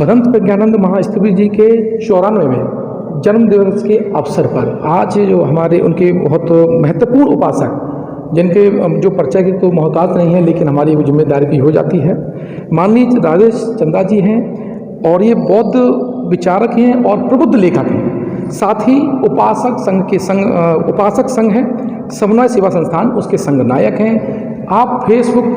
भदंत प्रज्ञानंद महास्थविर जी के 94वें जन्म दिवस के अवसर पर आज जो हमारे उनके बहुत महत्वपूर्ण उपासक, जिनके जो परिचय की तो मोहताज नहीं है, लेकिन हमारी वो जिम्मेदारी भी हो जाती है, माननीय राजेश चंदा जी हैं। और ये बौद्ध विचारक हैं और प्रबुद्ध लेखक हैं। साथ ही उपासक संघ है समन्वय सेवा संस्थान, उसके संघ नायक हैं। आप फेसबुक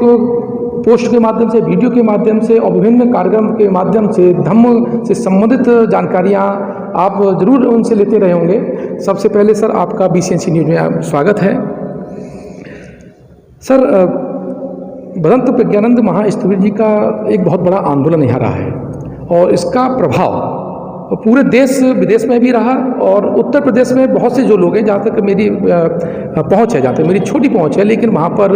पोस्ट के माध्यम से, वीडियो के माध्यम से और विभिन्न कार्यक्रम के माध्यम से धम्म से संबंधित जानकारियाँ आप जरूर उनसे लेते रहे होंगे। सबसे पहले सर, आपका BCNC न्यूज़ में स्वागत है। सर, भदंत प्रज्ञानंद महास्थविर जी का एक बहुत बड़ा आंदोलन यहाँ रहा है और इसका प्रभाव पूरे देश विदेश में भी रहा और उत्तर प्रदेश में बहुत से जो लोग हैं, जहाँ तक मेरी पहुँच है, जहाँ तक मेरी छोटी पहुँच है, लेकिन वहाँ पर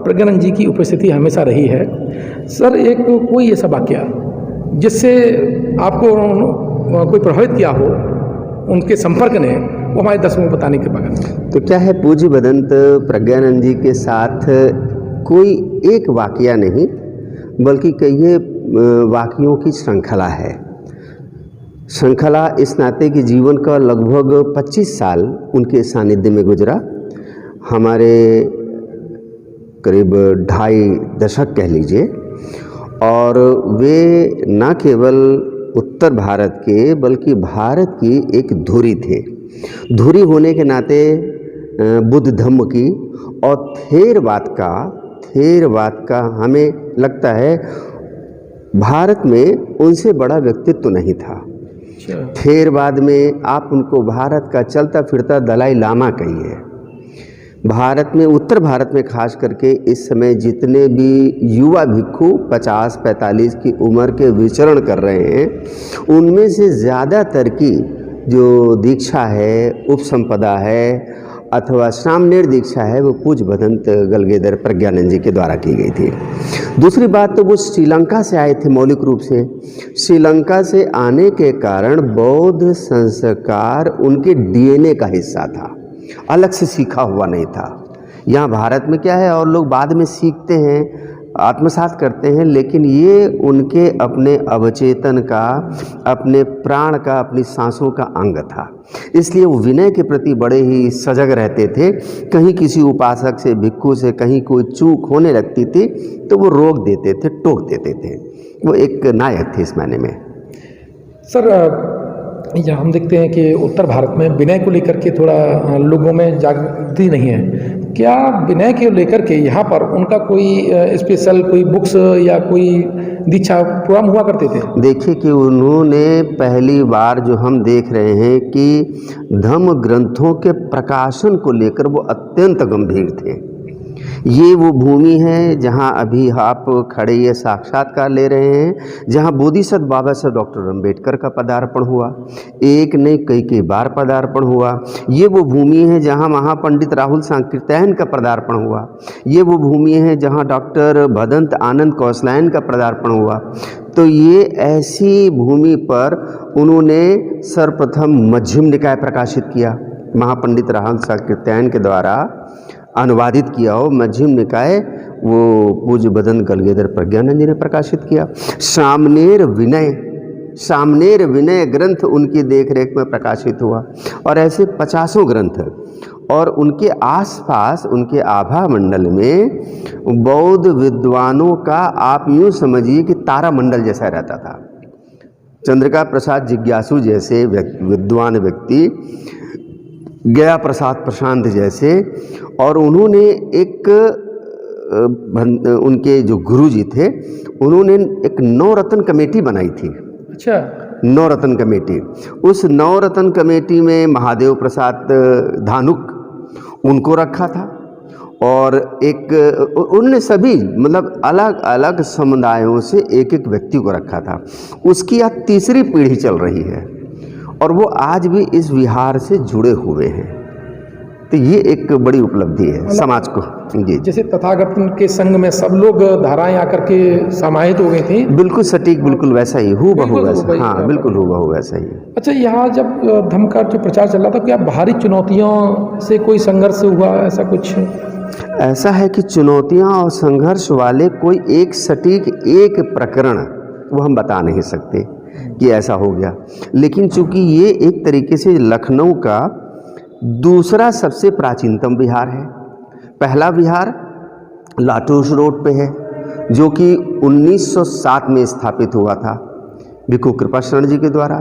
प्रज्ञानंद जी की उपस्थिति हमेशा रही है। सर, एक कोई ऐसा वाकया जिससे आपको कोई प्रभावित किया हो उनके संपर्क ने, वो हमारे दर्शकों को बताने के बगैर। तो क्या है, पूज्य भदंत प्रज्ञानंद जी के साथ कोई एक वाकया नहीं, बल्कि कई वाकयों की श्रृंखला है। श्रृंखला इस नाते कि जीवन का लगभग 25 साल उनके सानिध्य में गुजरा। हमारे करीब 2.5 दशक कह लीजिए। और वे न केवल उत्तर भारत के बल्कि भारत की एक धुरी थे। धुरी होने के नाते बुद्ध धम्म की और थेरवाद का हमें लगता है भारत में उनसे बड़ा व्यक्तित्व नहीं था। थेरवाद में आप उनको भारत का चलता फिरता दलाई लामा कहिए। भारत में, उत्तर भारत में खास करके इस समय जितने भी युवा भिक्खु 50-45 की उम्र के विचरण कर रहे हैं, उनमें से ज़्यादातर की जो दीक्षा है, उपसंपदा है अथवा सामनेर दीक्षा है, वो पूज्य भदंत गलगेधर प्रज्ञानंद जी के द्वारा की गई थी। दूसरी बात तो वो श्रीलंका से आए थे। मौलिक रूप से श्रीलंका से आने के कारण बौद्ध संस्कार उनके DNA का हिस्सा था, अलग से सीखा हुआ नहीं था। यहाँ भारत में क्या है, और लोग बाद में सीखते हैं, आत्मसात करते हैं, लेकिन ये उनके अपने अवचेतन का, अपने प्राण का, अपनी सांसों का अंग था। इसलिए वो विनय के प्रति बड़े ही सजग रहते थे। कहीं किसी उपासक से, भिक्खु से कहीं कोई चूक होने लगती थी तो वो रोक देते थे, टोक देते थे। वो एक नायक थे इस मायने में। सर, यहाँ हम देखते हैं कि उत्तर भारत में विनय को लेकर के थोड़ा लोगों में जागृति नहीं है। क्या विनय के लेकर के यहाँ पर उनका कोई स्पेशल कोई बुक्स या कोई दीक्षा प्रोग्राम हुआ करते थे? देखिए कि उन्होंने पहली बार जो हम देख रहे हैं कि धम्म ग्रंथों के प्रकाशन को लेकर वो अत्यंत गंभीर थे। ये वो भूमि है जहाँ अभी आप खड़े ये साक्षात्कार ले रहे हैं, जहाँ बोधिसत्व बाबा साहब डॉक्टर अम्बेडकर का पदार्पण हुआ। एक नहीं कई बार पदार्पण हुआ। ये वो भूमि है जहाँ महापंडित राहुल सांकृत्यायन का पदार्पण हुआ। ये वो भूमि है जहाँ डॉक्टर भदंत आनंद कौशलायन का पदार्पण हुआ। तो ये ऐसी भूमि पर उन्होंने सर्वप्रथम मध्यम निकाय प्रकाशित किया, महापंडित राहुल सांकृत्यायन के द्वारा अनुवादित किया हो मध्यम निकाय, वो पूज्य भदंत गलगेधर प्रज्ञानंद जी ने प्रकाशित किया। सामनेर विनय ग्रंथ उनकी देखरेख में प्रकाशित हुआ। और ऐसे 50 ग्रंथ। और उनके आसपास, उनके आभा मंडल में बौद्ध विद्वानों का आप यूँ समझिए कि तारा मंडल जैसा रहता था। चंद्रिका प्रसाद जिज्ञासु जैसे विद्वान व्यक्ति, गया प्रसाद प्रशांत जैसे, और उन्होंने एक उनके जो गुरु जी थे, उन्होंने एक 9 रत्न कमेटी बनाई थी। अच्छा, 9 रत्न कमेटी। उस 9 रत्न कमेटी में महादेव प्रसाद धानुक उनको रखा था। और एक उन्होंने सभी मतलब अलग अलग समुदायों से एक व्यक्ति को रखा था। उसकी आज 3री पीढ़ी चल रही है और वो आज भी इस विहार से जुड़े हुए हैं। तो ये एक बड़ी उपलब्धि है समाज को। जी, जैसे तथागतन के संग में सब लोग धाराएं आकर के समाहित हो गई थी। बिल्कुल सटीक, बिल्कुल वैसा ही, हूबहू वैसा। हाँ, बिल्कुल हूबहू वैसा ही। अच्छा, यहाँ जब धम्म का जो प्रचार चल रहा था, क्या बाहरी चुनौतियों से कोई संघर्ष हुआ, ऐसा कुछ? ऐसा है कि चुनौतियाँ और संघर्ष वाले कोई एक सटीक एक प्रकरण वो हम बता नहीं सकते, कि ऐसा हो गया। लेकिन चूंकि ये एक तरीके से लखनऊ का दूसरा सबसे प्राचीनतम विहार है। पहला विहार लाटूर रोड पे है, जो कि 1907 में स्थापित हुआ था भिक्खु कृपा शरण जी के द्वारा,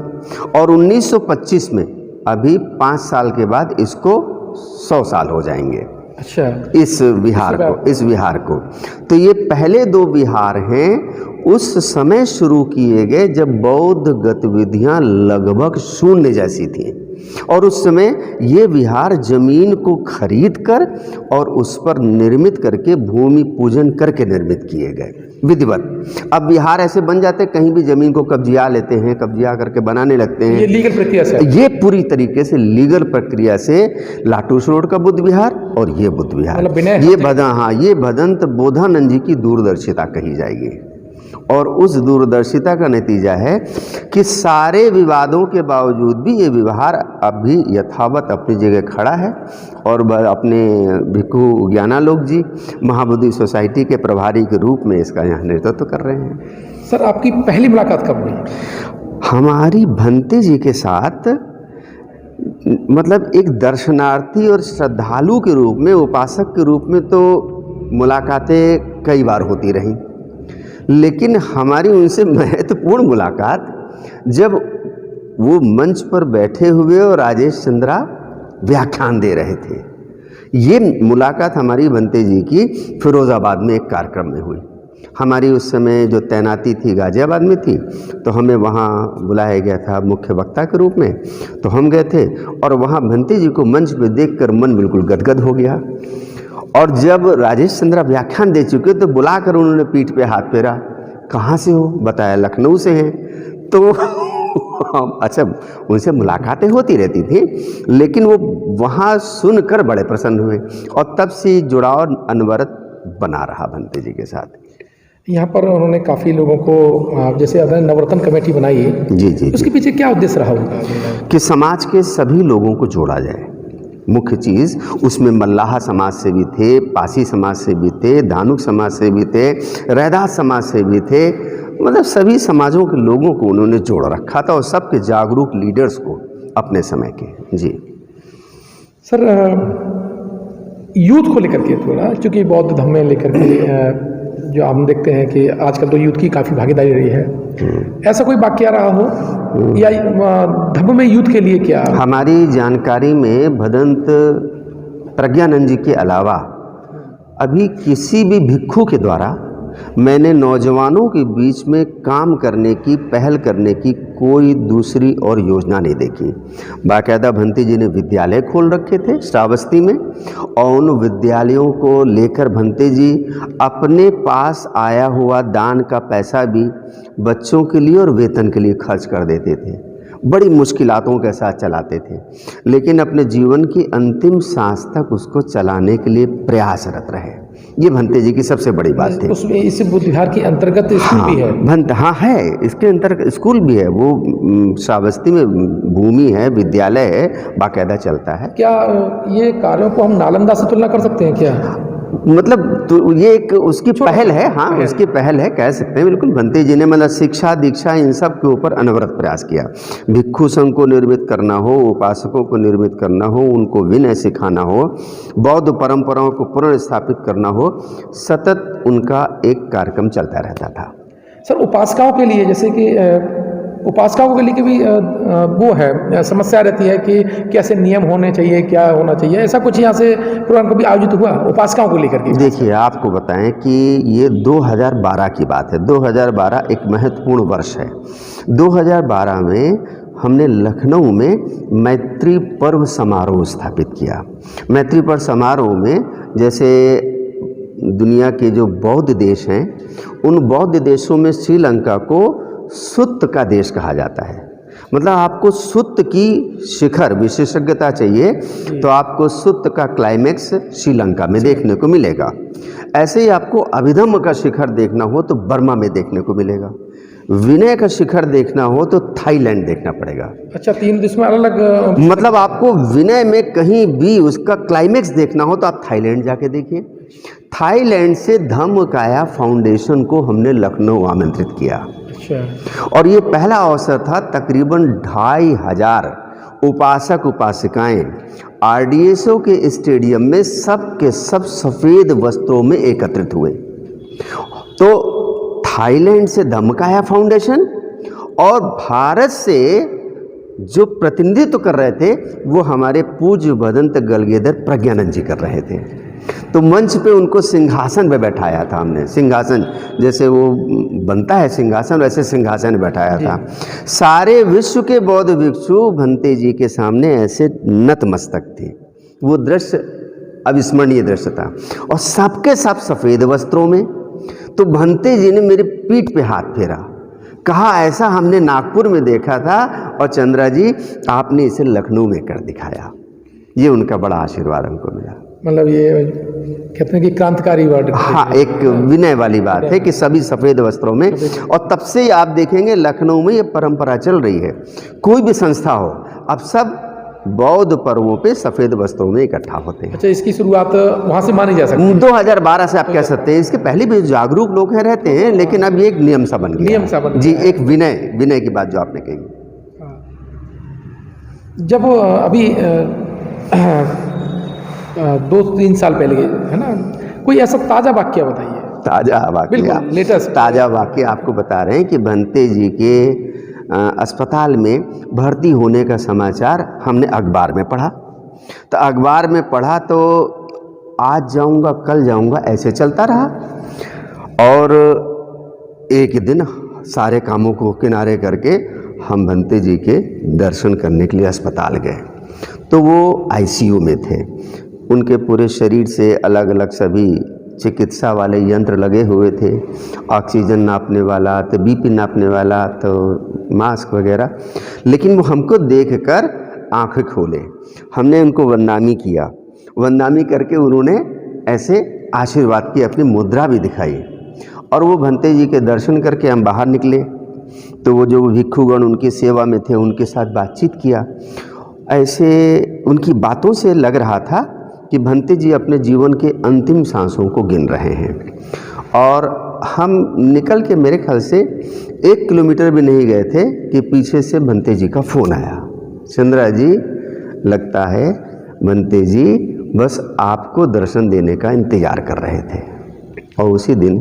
और 1925 में, अभी 5 साल के बाद इसको 100 साल हो जाएंगे। अच्छा, इस विहार को तो ये पहले 2 विहार हैं उस समय शुरू किए गए जब बौद्ध गतिविधियां लगभग शून्य जैसी थी, और उस समय ये विहार जमीन को खरीद कर और उस पर निर्मित करके भूमि पूजन करके निर्मित किए गए विधिवत। अब विहार ऐसे बन जाते कहीं भी जमीन को कब्जिया लेते हैं, कब्जिया करके बनाने लगते हैं। ये लीगल प्रक्रिया से, ये पूरी तरीके से लीगल प्रक्रिया से लाटूर रोड का बुद्ध विहार और ये बुद्ध विहार, ये भदंत बोधानंद जी की दूरदर्शिता कही जाएगी। और उस दूरदर्शिता का नतीजा है कि सारे विवादों के बावजूद भी ये विहार अभी यथावत अपनी जगह खड़ा है, और अपने भिक्खु ज्ञानालोक जी महाबोधि सोसाइटी के प्रभारी के रूप में इसका यहाँ नेतृत्व कर रहे हैं। सर, आपकी पहली मुलाकात कब हुई? हमारी भंते जी के साथ, मतलब एक दर्शनार्थी और श्रद्धालु के रूप में, उपासक के रूप में तो मुलाकातें कई बार होती रहीं, लेकिन हमारी उनसे महत्वपूर्ण मुलाकात जब वो मंच पर बैठे हुए और राजेश चंद्रा व्याख्यान दे रहे थे। ये मुलाकात हमारी भंते जी की फिरोज़ाबाद में एक कार्यक्रम में हुई। हमारी उस समय जो तैनाती थी गाजियाबाद में थी, तो हमें वहाँ बुलाया गया था मुख्य वक्ता के रूप में। तो हम गए थे और वहाँ भंते जी को मंच पे देखकर मन बिल्कुल गदगद हो गया। और जब राजेश चंद्रा व्याख्यान दे चुके तो बुलाकर उन्होंने पीठ पे हाथ फेरा, कहाँ से हो? बताया लखनऊ से हैं। तो अच्छा, उनसे मुलाकातें होती रहती थी, लेकिन वो वहाँ सुनकर बड़े प्रसन्न हुए, और तब से जुड़ाव अनवरत बना रहा भंते जी के साथ। यहाँ पर उन्होंने काफ़ी लोगों को, जैसे नवरत्न कमेटी बनाई है, जी, उसके पीछे क्या उद्देश्य रहा होगा? कि समाज के सभी लोगों को जोड़ा जाए। मुख्य चीज़ उसमें मल्लाहा समाज से भी थे, पासी समाज से भी थे, धानुक समाज से भी थे, रैदास समाज से भी थे, मतलब सभी समाजों के लोगों को उन्होंने जोड़ रखा था, और सबके जागरूक लीडर्स को अपने समय के। जी सर, यूथ को लेकर के थोड़ा, चूँकि बौद्ध धर्म में लेकर के जो हम देखते हैं कि आजकल तो यूथ की काफ़ी भागीदारी रही है, ऐसा कोई वाकया रहा हो, या धर्म में यूथ के लिए क्या? हमारी जानकारी में भदंत प्रज्ञानंद जी के अलावा अभी किसी भी भिक्खु के द्वारा मैंने नौजवानों के बीच में काम करने की, पहल करने की कोई दूसरी और योजना नहीं देखी। बाकायदा भंते जी ने विद्यालय खोल रखे थे श्रावस्ती में, और उन विद्यालयों को लेकर भंते जी अपने पास आया हुआ दान का पैसा भी बच्चों के लिए और वेतन के लिए खर्च कर देते थे। बड़ी मुश्किलातों के साथ चलाते थे, लेकिन अपने जीवन की अंतिम सांस तक उसको चलाने के लिए प्रयासरत रहे। ये भंते जी की सबसे बड़ी बात थी। उसमें इस बुद्ध विहार के अंतर्गत स्कूल भी है? हाँ है, इसके अंतर्गत स्कूल भी है। वो श्रावस्ती में भूमि है, विद्यालय है, बाकायदा चलता है। क्या ये कार्यों को हम नालंदा से तुलना कर सकते हैं क्या? मतलब तो ये एक उसकी पहल है, हाँ उसकी पहल है, कह सकते हैं बिल्कुल। भंते जी ने मतलब शिक्षा दीक्षा इन सब के ऊपर अनवरत प्रयास किया। भिक्खु संघ को निर्मित करना हो, उपासकों को निर्मित करना हो, उनको विनय सिखाना हो, बौद्ध परंपराओं को पुनर्स्थापित करना हो, सतत उनका एक कार्यक्रम चलता रहता था। सर, उपासकाओं के लिए, जैसे कि उपासकाओं के लिए भी वो है, समस्या रहती है कि कैसे नियम होने चाहिए, क्या होना चाहिए, ऐसा कुछ यहाँ से प्रोग्राम कभी आयोजित हुआ उपासकाओं को लेकर के? देखिए, आपको बताएं कि ये 2012 की बात है। 2012 एक महत्वपूर्ण वर्ष है। 2012 में हमने लखनऊ में मैत्री पर्व समारोह स्थापित किया। मैत्री पर्व समारोह में जैसे दुनिया के जो बौद्ध देश हैं, उन बौद्ध देशों में श्रीलंका को सुत्त का देश कहा जाता है। मतलब आपको सुत्त की शिखर विशेषज्ञता चाहिए तो आपको सुत्त का क्लाइमेक्स श्रीलंका में देखने को मिलेगा। ऐसे ही आपको अभिधम्म का शिखर देखना हो तो बर्मा में देखने को मिलेगा। विनय का शिखर देखना हो तो थाईलैंड देखना पड़ेगा। अच्छा, 3 देश में अलग अलग। मतलब आपको विनय में कहीं भी उसका क्लाइमेक्स देखना हो तो आप थाईलैंड जाके देखिए। थाईलैंड से धम्मकाया फाउंडेशन को हमने लखनऊ आमंत्रित किया। अच्छा। और ये पहला अवसर था। तकरीबन 2500 उपासक उपासिकाएं आरडीएसओ के स्टेडियम में सब के सब सफ़ेद वस्त्रों में एकत्रित हुए। तो थाईलैंड से धम्मकाया फाउंडेशन और भारत से जो प्रतिनिधित्व कर रहे थे वो हमारे पूज्य भदंत गलगेधर प्रज्ञानंद जी कर रहे थे। तो मंच पे उनको सिंहासन पे बैठाया था हमने। सिंहासन जैसे वो बनता है सिंहासन, वैसे सिंहासन बैठाया था। सारे विश्व के बौद्ध भिक्षु भंते जी के सामने ऐसे नतमस्तक थे। वो दृश्य अविस्मरणीय दृश्य था और सबके सब सफ़ेद वस्त्रों में। तो भंते जी ने मेरी पीठ पे हाथ फेरा, कहा ऐसा हमने नागपुर में देखा था और चंद्रा जी आपने इसे लखनऊ में कर दिखाया। ये उनका बड़ा आशीर्वाद हमको मिला। मतलब ये कहते हैं कि क्रांतिकारी वर्ड। हाँ, एक विनय वाली बात है कि सभी सफ़ेद वस्त्रों में। और तब से आप देखेंगे लखनऊ में ये परंपरा चल रही है। कोई भी संस्था हो, अब सब बौद्ध पर्वों पे सफ़ेद वस्त्रों में इकट्ठा होते हैं। अच्छा, इसकी शुरुआत वहाँ से मानी जा सकती है। 2012 से आप कह सकते हैं। इसके पहले भी जागरूक लोग हैं रहते हैं, लेकिन अब ये एक नियम सा बन गया। नियम सा बन जी, गया। एक विनय की बात जो आपने कही। जब अभी 2-3 साल पहले है ना, कोई ऐसा ताज़ा वाक्य बताइए। ताज़ा वाक्य, लेटेस्ट ताज़ा वाक्य आपको बता रहे हैं कि भंते जी के अस्पताल में भर्ती होने का समाचार हमने अखबार में पढ़ा। तो अखबार में पढ़ा तो आज जाऊंगा कल जाऊंगा ऐसे चलता रहा। और एक दिन सारे कामों को किनारे करके हम भंते जी के दर्शन करने के लिए अस्पताल गए। तो वो आईसीयू में थे। उनके पूरे शरीर से अलग अलग सभी चिकित्सा वाले यंत्र लगे हुए थे, ऑक्सीजन नापने वाला, तो बीपी नापने वाला, तो मास्क वगैरह। लेकिन वो हमको देखकर आंखें खोले। हमने उनको वंदनामी किया। वंदनामी करके उन्होंने ऐसे आशीर्वाद की अपनी मुद्रा भी दिखाई। और वो भंते जी के दर्शन करके हम बाहर निकले। तो वो जो भिक्षुगण उनकी सेवा में थे उनके साथ बातचीत किया। ऐसे उनकी बातों से लग रहा था कि भंते जी अपने जीवन के अंतिम सांसों को गिन रहे हैं। और हम निकल के मेरे ख्याल से 1 किलोमीटर भी नहीं गए थे कि पीछे से भंते जी का फ़ोन आया। चंद्रा जी, लगता है भंते जी बस आपको दर्शन देने का इंतज़ार कर रहे थे। और उसी दिन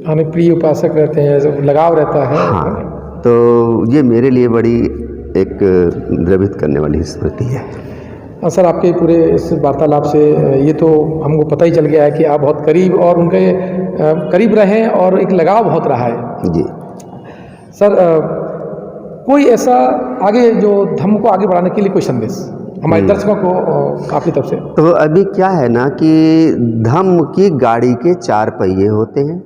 हमें प्रिय उपासक रहते हैं, लगाव रहता है। हाँ, तो ये मेरे लिए बड़ी एक द्रवित करने वाली स्मृति है। सर, आपके पूरे इस वार्तालाप से ये तो हमको पता ही चल गया है कि आप बहुत करीब और उनके करीब रहे और एक लगाव बहुत रहा है। जी सर, कोई ऐसा आगे जो धम्म को आगे बढ़ाने के लिए कोई संदेश हमारे दर्शकों को आपकी तरफ से? तो अभी क्या है ना कि धम्म की गाड़ी के 4 पहिए होते हैं।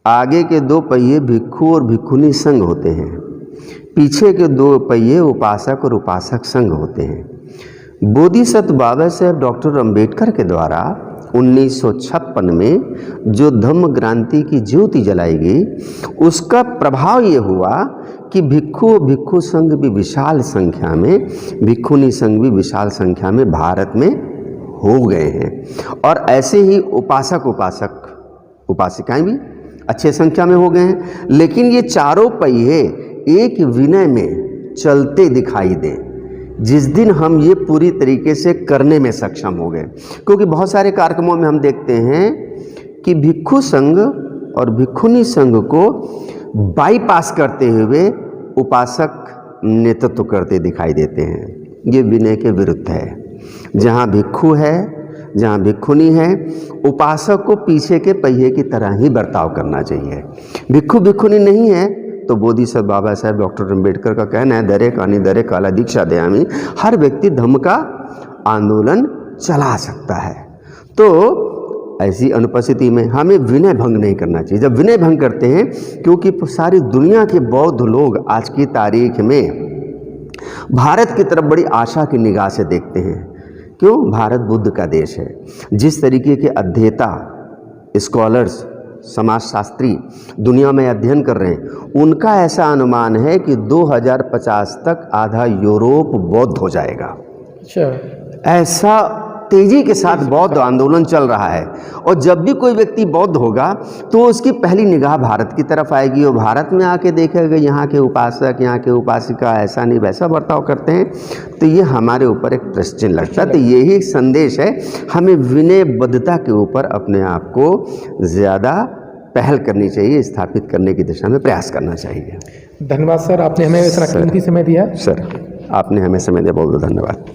आगे के 2 पहिए भिक्षु और भिक्षुनी संघ होते हैं। पीछे के 2 पहिए उपासक और उपासक संघ होते हैं। बोधिसत्व बाबा साहेब डॉक्टर अंबेडकर के द्वारा 1956 में जो धम्म क्रांति की ज्योति जलाई गई, उसका प्रभाव ये हुआ कि भिक्षु संघ भी विशाल संख्या में, भिक्षुनी संघ भी विशाल संख्या में भारत में हो गए हैं। और ऐसे ही उपासक उपासिकाएं भी अच्छे संख्या में हो गए हैं। लेकिन ये चारों पहिए एक विनय में चलते दिखाई दें जिस दिन हम ये पूरी तरीके से करने में सक्षम हो गए। क्योंकि बहुत सारे कार्यक्रमों में हम देखते हैं कि भिक्षु संघ और भिक्षुनी संघ को बाईपास करते हुए उपासक नेतृत्व करते दिखाई देते हैं। ये विनय के विरुद्ध है। जहाँ भिक्षु है, जहाँ भिक्षुनी है, उपासक को पीछे के पहिए की तरह ही बर्ताव करना चाहिए। भिक्षु भिक्षुनी नहीं है तो बोधिसत्व बाबा साहेब डॉक्टर अंबेडकर का कहना है, दरे कानी दरे काला दीक्षा दयामी, हर व्यक्ति धम्म का आंदोलन चला सकता है। तो ऐसी अनुपस्थिति में हमें विनय भंग नहीं करना चाहिए। जब विनय भंग करते हैं, क्योंकि सारी दुनिया के बौद्ध लोग आज की तारीख में भारत की तरफ बड़ी आशा की निगाह से देखते हैं। क्यों? भारत बुद्ध का देश है। जिस तरीके के अध्येता, स्कॉलर्स, समाजशास्त्री दुनिया में अध्ययन कर रहे हैं, उनका ऐसा अनुमान है कि 2050 तक आधा यूरोप बौद्ध हो जाएगा। अच्छा, ऐसा तेजी के साथ बौद्ध आंदोलन चल रहा है। और जब भी कोई व्यक्ति बौद्ध होगा तो उसकी पहली निगाह भारत की तरफ आएगी और भारत में आके देखेगा यहाँ के उपासक, यहाँ के उपासिका ऐसा नहीं वैसा बर्ताव करते हैं, तो ये हमारे ऊपर एक प्रश्न चिन्ह लगता है। तो यही संदेश है, हमें विनयबद्धता के ऊपर अपने आप को ज़्यादा पहल करनी चाहिए, स्थापित करने की दिशा में प्रयास करना चाहिए। धन्यवाद सर, आपने हमें इतना कीमती समय दिया। सर, आपने हमें समय दिया, बहुत बहुत धन्यवाद।